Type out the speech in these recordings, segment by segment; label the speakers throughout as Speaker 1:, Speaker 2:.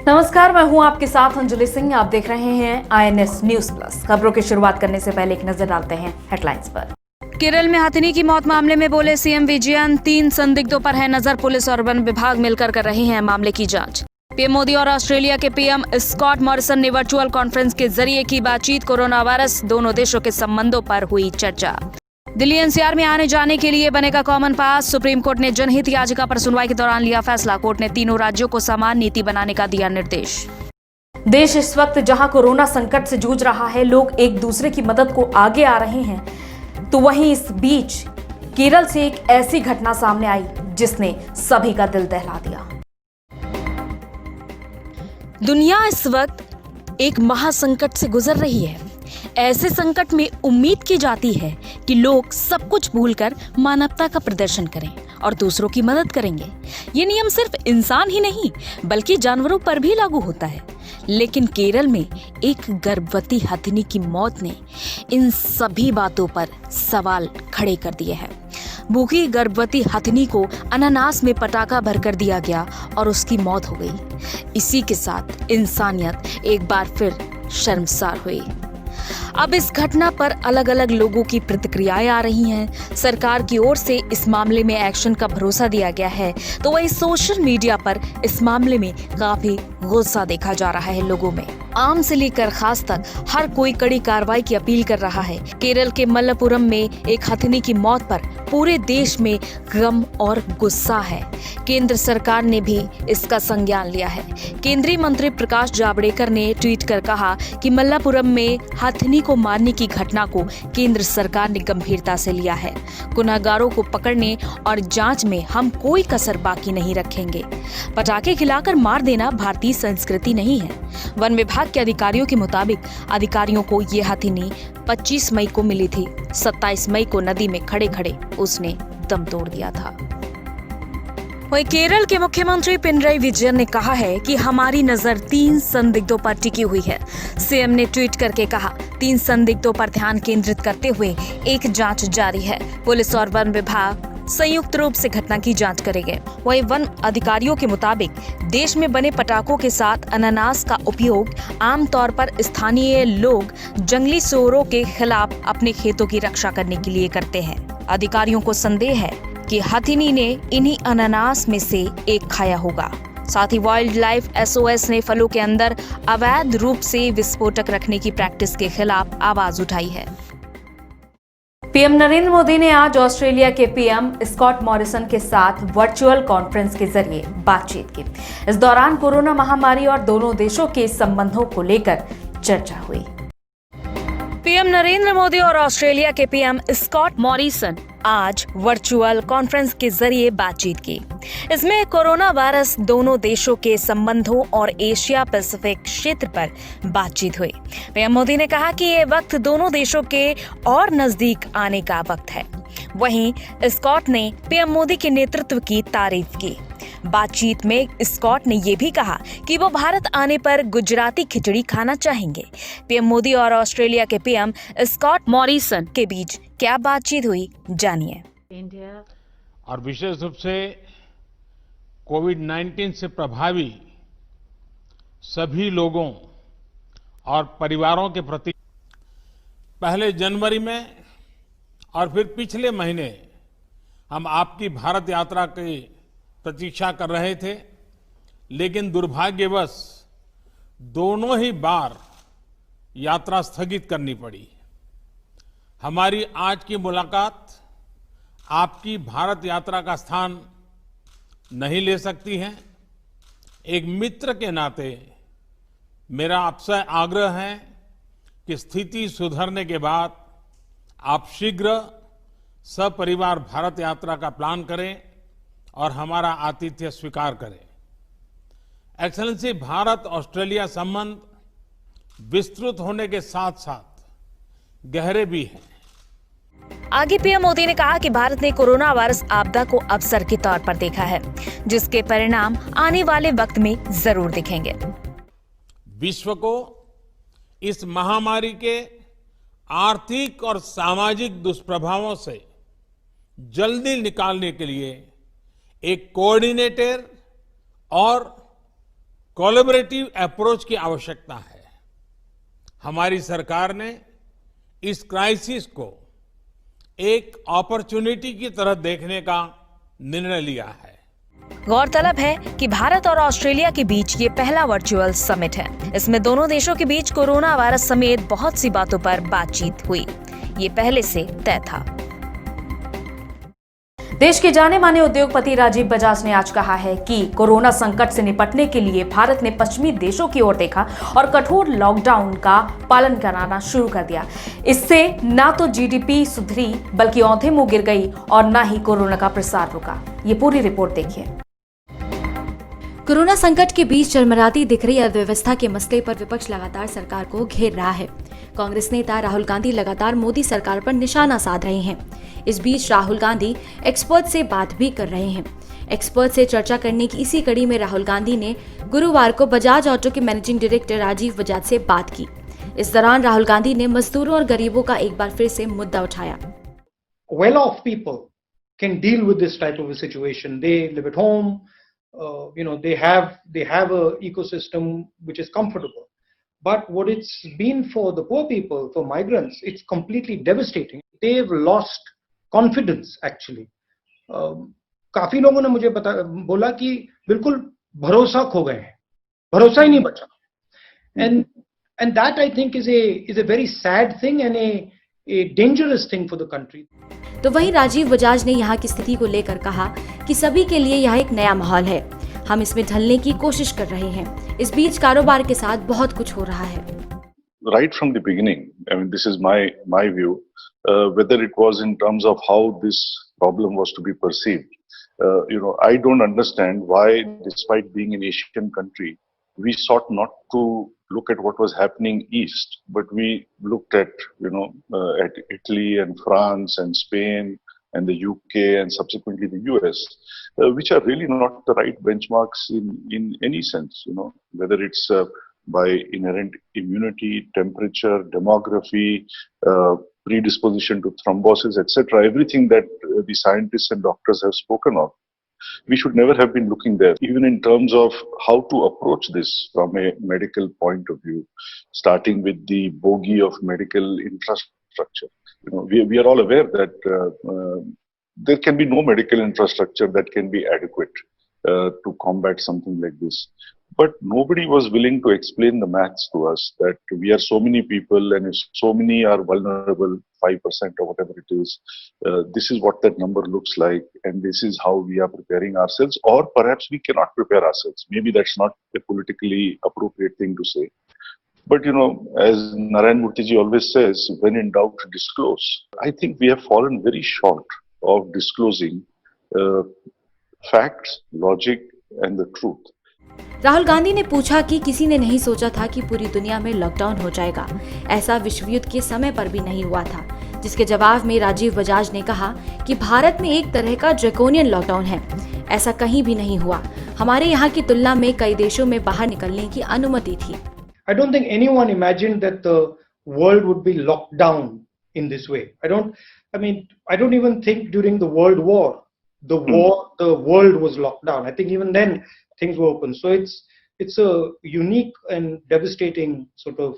Speaker 1: नमस्कार, मैं हूं आपके साथ अंजलि सिंह। आप देख रहे हैं INS न्यूज प्लस। खबरों की शुरुआत करने से पहले एक नजर डालते हैं हेडलाइंस पर। केरल में हथिनी की मौत मामले में बोले सीएम विजयन, 3 संदिग्धों पर है नजर। पुलिस और वन विभाग मिलकर कर रहे हैं मामले की जांच। पीएम मोदी और ऑस्ट्रेलिया के पीएम स्कॉट मॉरिसन ने वर्चुअल कॉन्फ्रेंस के जरिए की बातचीत। कोरोना वायरस, दोनों देशों के संबंधों पर हुई चर्चा। दिल्ली एनसीआर में आने जाने के लिए बनेगा कॉमन पास। सुप्रीम कोर्ट ने जनहित याचिका पर सुनवाई के दौरान लिया फैसला। कोर्ट ने तीनों राज्यों को समान नीति बनाने का दिया निर्देश। देश इस वक्त जहां कोरोना संकट से जूझ रहा है, लोग एक दूसरे की मदद को आगे आ रहे हैं, तो वहीं इस बीच केरल से एक ऐसी घटना सामने आई जिसने सभी का दिल दहला दिया।
Speaker 2: दुनिया इस वक्त एक महासंकट से गुजर रही है। ऐसे संकट में उम्मीद की जाती है कि लोग सब कुछ भूलकर मानवता का प्रदर्शन करें और दूसरों की मदद करेंगे। ये नियम सिर्फ इंसान ही नहीं बल्कि जानवरों पर भी लागू होता है। लेकिन केरल में एक गर्भवती हथिनी की मौत ने इन सभी बातों पर सवाल खड़े कर दिए हैं। भूखी गर्भवती हथिनी को अनानास में पटाखा भरकर दिया गया और उसकी मौत हो गई। इसी के साथ इंसानियत एक बार फिर शर्मसार हुई। अब इस घटना पर अलग अलग लोगों की प्रतिक्रियाएं आ रही हैं। सरकार की ओर से इस मामले में एक्शन का भरोसा दिया गया है, तो वही सोशल मीडिया पर इस मामले में काफी गुस्सा देखा जा रहा है लोगों में। आम से लेकर खास तक हर कोई कड़ी कार्रवाई की अपील कर रहा है। केरल के मलप्पुरम में एक हथिनी की मौत पर पूरे देश में गम और गुस्सा है। केंद्र सरकार ने भी इसका संज्ञान लिया है। केंद्रीय मंत्री प्रकाश जावड़ेकर ने ट्वीट कर कहा कि मलप्पुरम में हथिनी को मारने की घटना को केंद्र सरकार ने गंभीरता से लिया है। गुनहगारों को पकड़ने और जांच में हम कोई कसर बाकी नहीं रखेंगे। पटाखे खिलाकर मार देना भारतीय संस्कृति नहीं है। वन विभाग के अधिकारियों के मुताबिक अधिकारियों को ये हथिनी 25 मई को मिली थी। 27 मई को नदी में खड़े खड़े उसने दम तोड़ दिया था। वहीं केरल के मुख्यमंत्री पिनराई विजयन ने कहा है कि हमारी नजर 3 संदिग्धों पर टिकी हुई है। सीएम ने ट्वीट करके कहा, 3 संदिग्धों पर ध्यान केंद्रित करते हुए एक जांच जारी है। पुलिस और वन विभाग संयुक्त रूप से घटना की जांच करेंगे। वहीं वन अधिकारियों के मुताबिक देश में बने पटाखों के साथ अनानास का उपयोग आमतौर पर स्थानीय लोग जंगली सूअरों के खिलाफ अपने खेतों की रक्षा करने के लिए करते हैं। अधिकारियों को संदेह है कि हथिनी ने इन्हीं अनानास में से एक खाया होगा। साथ ही वाइल्ड लाइफ SOS ने फलों के अंदर अवैध रूप से विस्फोटक रखने की प्रैक्टिस के खिलाफ आवाज उठाई है।
Speaker 1: पीएम नरेंद्र मोदी ने आज ऑस्ट्रेलिया के पीएम स्कॉट मॉरिसन के साथ वर्चुअल कॉन्फ्रेंस के जरिए बातचीत की। इस दौरान कोरोना महामारी और दोनों देशों के संबंधों को लेकर चर्चा हुई।
Speaker 2: पीएम नरेंद्र मोदी और ऑस्ट्रेलिया के पीएम स्कॉट मॉरिसन आज वर्चुअल कॉन्फ्रेंस के जरिए बातचीत की। इसमें कोरोना वायरस, दोनों देशों के संबंधों और एशिया पैसिफिक क्षेत्र पर बातचीत हुई। पीएम मोदी ने कहा कि ये वक्त दोनों देशों के और नजदीक आने का वक्त है। वहीं स्कॉट ने पीएम मोदी के नेतृत्व की तारीफ की। बातचीत में स्कॉट ने ये भी कहा कि वो भारत आने पर गुजराती खिचड़ी खाना चाहेंगे। पीएम मोदी और ऑस्ट्रेलिया के पीएम स्कॉट मॉरिसन के बीच क्या बातचीत हुई, जानिए।
Speaker 3: और विशेष रूप से कोविड-19 से प्रभावी सभी लोगों और परिवारों के प्रति पहले जनवरी में और फिर पिछले महीने हम आपकी भारत यात्रा की प्रतीक्षा कर रहे थे, लेकिन दुर्भाग्यवश दोनों ही बार यात्रा स्थगित करनी पड़ी। हमारी आज की मुलाकात आपकी भारत यात्रा का स्थान नहीं ले सकती है। एक मित्र के नाते मेरा आपसे आग्रह है कि स्थिति सुधरने के बाद आप शीघ्र सपरिवार भारत यात्रा का प्लान करें और हमारा आतिथ्य स्वीकार करें। एक्सेलेंसी, भारत ऑस्ट्रेलिया संबंध विस्तृत होने के साथ साथ गहरे भी हैं।
Speaker 2: आगे पीएम मोदी ने कहा कि भारत ने कोरोना वायरस आपदा को अवसर के तौर पर देखा है, जिसके परिणाम आने वाले वक्त में जरूर दिखेंगे।
Speaker 3: विश्व को इस महामारी के आर्थिक और सामाजिक दुष्प्रभावों से जल्दी निकालने के लिए एक कोऑर्डिनेटेड और कोलैबोरेटिव अप्रोच की आवश्यकता है। हमारी सरकार ने इस क्राइसिस को एक अपॉर्चुनिटी की तरह देखने का निर्णय लिया है।
Speaker 2: गौरतलब है कि भारत और ऑस्ट्रेलिया के बीच ये पहला वर्चुअल समिट है। इसमें दोनों देशों के बीच कोरोना वायरस समेत बहुत सी बातों पर बातचीत हुई। ये पहले से तय था।
Speaker 1: देश के जाने माने उद्योगपति राजीव बजाज ने आज कहा है कि कोरोना संकट से निपटने के लिए भारत ने पश्चिमी देशों की ओर देखा और कठोर लॉकडाउन का पालन कराना शुरू कर दिया। इससे ना तो जीडीपी सुधरी बल्कि औंधे मुंह गिर गई और ना ही कोरोना का प्रसार रुका। ये पूरी रिपोर्ट देखिए।
Speaker 4: कोरोना संकट के बीच चरमराती दिख रही अर्थव्यवस्था के मसले पर विपक्ष लगातार सरकार को घेर रहा है। कांग्रेस नेता राहुल गांधी लगातार मोदी सरकार पर निशाना साध रहे हैं। इस बीच राहुल गांधी एक्सपर्ट से बात भी कर रहे हैं। एक्सपर्ट से चर्चा करने की इसी कड़ी में राहुल गांधी ने गुरुवार को बजाज ऑटो के मैनेजिंग डायरेक्टर राजीव बजाज से बात की। इस दौरान राहुल गांधी ने मजदूरों और गरीबों का एक बार फिर से मुद्दा उठाया।
Speaker 5: Well off people can deal with this type of a situation. They live at home. They have a ecosystem which is comfortable. But what it's been for the poor people, for migrants, it's completely devastating. They've lost confidence actually. काफी लोगों ने मुझे बोला कि बिल्कुल भरोसा खो गए हैं, भरोसा ही नहीं बचा. And that I think is a very sad thing and a dangerous thing for the country.
Speaker 4: तो वहीं राजीव बजाज ने यहाँ की स्थिति को लेकर कहा कि सभी के लिए यह एक नया माहौल है, हम इसमें ढलने की कोशिश कर रहे हैं। इस बीच कारोबार के साथ बहुत कुछ हो रहा है।
Speaker 6: Right from the beginning, I mean, this is my view. Whether it was in terms of how this problem was to be perceived, I don't understand why, despite being an Asian country, we sought not to look at what was happening east, but we looked at at Italy and France and Spain and the UK and subsequently the US, which are really not the right benchmarks in any sense. Whether it's by inherent immunity, temperature, demography, predisposition to thrombosis, etc. Everything that the scientists and doctors have spoken of. We should never have been looking there, even in terms of how to approach this from a medical point of view, starting with the bogey of medical infrastructure. We are all aware that there can be no medical infrastructure that can be adequate to combat something like this. But nobody was willing to explain the maths to us that we are so many people and if so many are vulnerable, 5% or whatever it is, this is what that number looks like and this is how we are preparing ourselves, or perhaps we cannot prepare ourselves. Maybe that's not a politically appropriate thing to say. But as Narayan Murthy ji always says, when in doubt, disclose. I think we have fallen very short of disclosing facts, logic and the truth.
Speaker 4: Rahul Gandhi ने पूछा कि किसी ने नहीं सोचा था कि पूरी दुनिया में लॉकडाउन हो जाएगा। ऐसा विश्व युद्ध के समय पर भी नहीं हुआ था। जिसके जवाब में राजीव बजाज ने कहा कि भारत में एक तरह का ड्रैकोनियन लॉकडाउन है, ऐसा कहीं भी नहीं हुआ। हमारे यहाँ की तुलना में कई देशों में बाहर निकलने की अनुमति थी।
Speaker 5: I don't think anyone imagined that the world would be locked down in this way. I don't even think during the World War, the world was locked down. I think even then things were open. So it's a unique and devastating sort of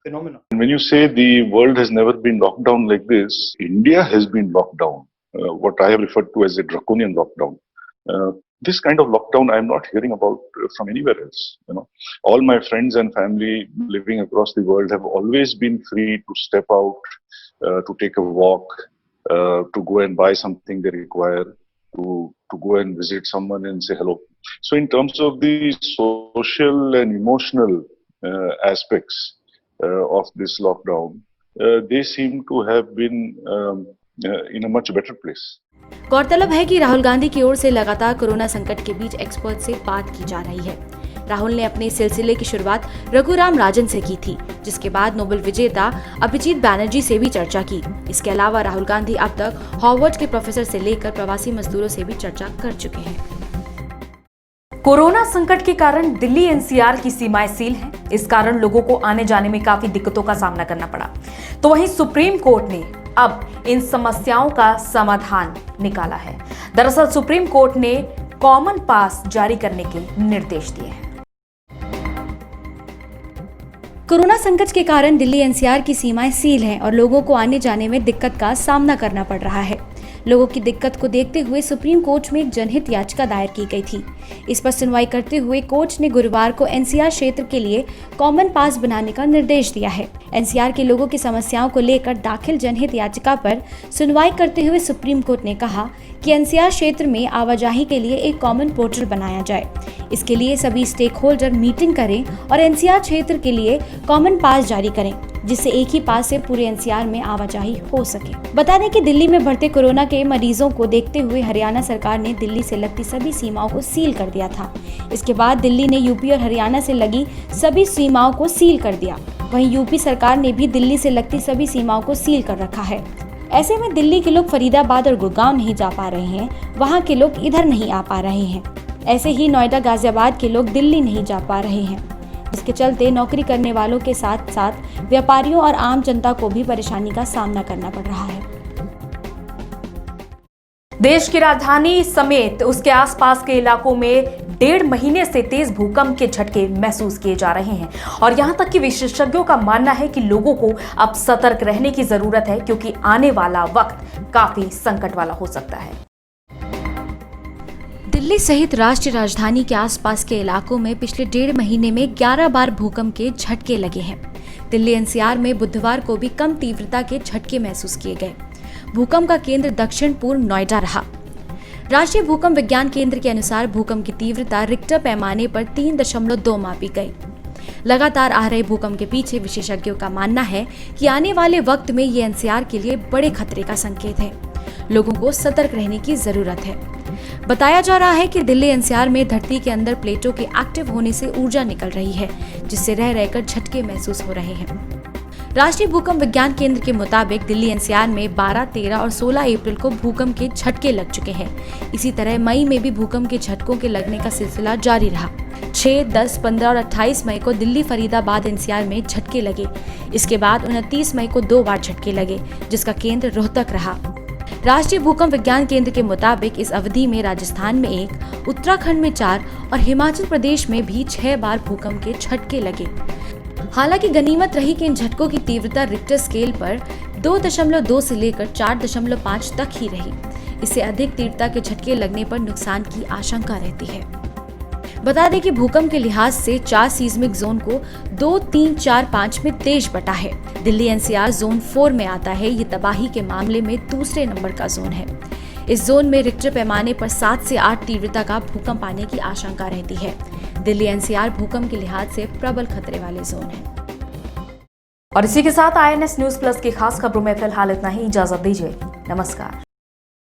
Speaker 5: phenomenon.
Speaker 6: And when you say the world has never been locked down like this, India has been locked down. What I have referred to as a draconian lockdown. This kind of lockdown I am not hearing about from anywhere else. All my friends and family living across the world have always been free to step out, to take a walk, to go and buy something they require, to go and visit someone and say hello. So in terms of the social and emotional aspects of this lockdown, they seem to have been in a much better place.
Speaker 4: गौरतलब है कि राहुल गांधी की ओर से लगातार corona संकट के बीच expert से बात की जा रही है। राहुल ने अपने सिलसिले की शुरुआत रघुराम राजन से की थी, जिसके बाद नोबेल विजेता अभिजीत बैनर्जी से भी चर्चा की। इसके अलावा राहुल गांधी अब तक हार्वर्ड के प्रोफेसर से लेकर प्रवासी मजदूरों से भी चर्चा कर चुके हैं।
Speaker 1: कोरोना संकट के कारण दिल्ली एनसीआर की सीमाएं सील हैं। इस कारण लोगों को आने जाने में काफी दिक्कतों का सामना करना पड़ा। तो वहीं सुप्रीम कोर्ट ने अब इन समस्याओं का समाधान निकाला है। दरअसल सुप्रीम कोर्ट ने कॉमन पास जारी करने के निर्देश दिए हैं।
Speaker 4: कोरोना संकट के कारण दिल्ली एनसीआर की सीमाएं सील हैं और लोगों को आने जाने में दिक्कत का सामना करना पड़ रहा है। लोगों की दिक्कत को देखते हुए सुप्रीम कोर्ट में एक जनहित याचिका दायर की गई थी। इस पर सुनवाई करते हुए कोर्ट ने गुरुवार को एनसीआर क्षेत्र के लिए कॉमन पास बनाने का निर्देश दिया है। एनसीआर के लोगों की समस्याओं को लेकर दाखिल जनहित याचिका पर सुनवाई करते हुए सुप्रीम कोर्ट ने कहा कि एनसीआर क्षेत्र में आवाजाही के लिए एक कॉमन पोर्टल बनाया जाए। इसके लिए सभी स्टेक होल्डर मीटिंग करें और एनसीआर क्षेत्र के लिए कॉमन पास जारी करें, जिससे एक ही पास से पूरे एनसीआर में आवाजाही हो सके। बता दें कि दिल्ली में बढ़ते कोरोना के मरीजों को देखते हुए हरियाणा सरकार ने दिल्ली से लगती सभी सीमाओं को सील कर दिया था। इसके बाद दिल्ली ने यूपी और हरियाणा से लगी सभी सीमाओं को सील कर दिया। वहीं यूपी सरकार ने भी दिल्ली से लगती सभी सीमाओं को सील कर रखा है। ऐसे में दिल्ली के लोग फरीदाबाद और गुड़गांव नहीं जा पा रहे हैं, वहाँ के लोग इधर नहीं आ पा रहे हैं। ऐसे ही नोएडा गाजियाबाद के लोग दिल्ली नहीं जा पा रहे हैं, जिसके चलते नौकरी करने वालों के साथ साथ व्यापारियों और आम जनता को भी परेशानी का सामना करना पड़ रहा है।
Speaker 1: देश की राजधानी समेत उसके आसपास के इलाकों में 1.5 महीने से तेज भूकंप के झटके महसूस किए जा रहे हैं और यहां तक कि विशेषज्ञों का मानना है कि लोगों को अब सतर्क रहने की जरूरत है, क्योंकि आने वाला वक्त काफी संकट वाला हो सकता है।
Speaker 4: दिल्ली सहित राष्ट्रीय राजधानी के आसपास के इलाकों में पिछले 1.5 महीने में 11 बार भूकंप के झटके लगे हैं। दिल्ली एनसीआर में बुधवार को भी कम तीव्रता के झटके महसूस किए गए। भूकंप का केंद्र दक्षिण पूर्व नोएडा रहा। राष्ट्रीय भूकंप विज्ञान केंद्र के अनुसार भूकंप की तीव्रता रिक्टर पैमाने पर 3.2 मापी गई। लगातार आ रहे भूकंप के पीछे विशेषज्ञों का मानना है कि आने वाले वक्त में ये एनसीआर के लिए बड़े खतरे का संकेत है। लोगों को सतर्क रहने की जरूरत है। बताया जा रहा है कि दिल्ली एनसीआर में धरती के अंदर प्लेटों के एक्टिव होने से ऊर्जा निकल रही है, जिससे रह रहकर झटके महसूस हो रहे हैं। राष्ट्रीय भूकंप विज्ञान केंद्र के मुताबिक दिल्ली एनसीआर में 12, 13 और 16 अप्रैल को भूकंप के झटके लग चुके हैं। इसी तरह मई में भी भूकंप के झटकों के लगने का सिलसिला जारी रहा। 6, 10, 15 और 28 मई को दिल्ली फरीदाबाद एनसीआर में झटके लगे। इसके बाद 29 मई को 2 बार झटके लगे, जिसका केंद्र रोहतक रहा। राष्ट्रीय भूकंप विज्ञान केंद्र के मुताबिक इस अवधि में राजस्थान में 1, उत्तराखंड में 4 और हिमाचल प्रदेश में भी 6 बार भूकंप के झटके लगे। हालांकि गनीमत रही कि इन झटकों की तीव्रता रिक्टर स्केल पर 2.2 से लेकर 4.5 तक ही रही। इससे अधिक तीव्रता के झटके लगने पर नुकसान की आशंका रहती है। बता दें कि भूकंप के लिहाज से 4 सीस्मिक जोन को 2, 3, 4, 5 में तेज बटा है। दिल्ली एनसीआर जोन 4 में आता है। ये तबाही के मामले में दूसरे नंबर का जोन है। इस जोन में रिक्टर पैमाने पर 7 से 8 तीव्रता का भूकंप आने की आशंका रहती है। दिल्ली एनसीआर भूकंप के लिहाज से प्रबल खतरे वाले जोन है।
Speaker 1: और इसी के साथ INS न्यूज प्लस की खास खबरों में फिलहाल इतना ही। इजाजत दीजिए। नमस्कार।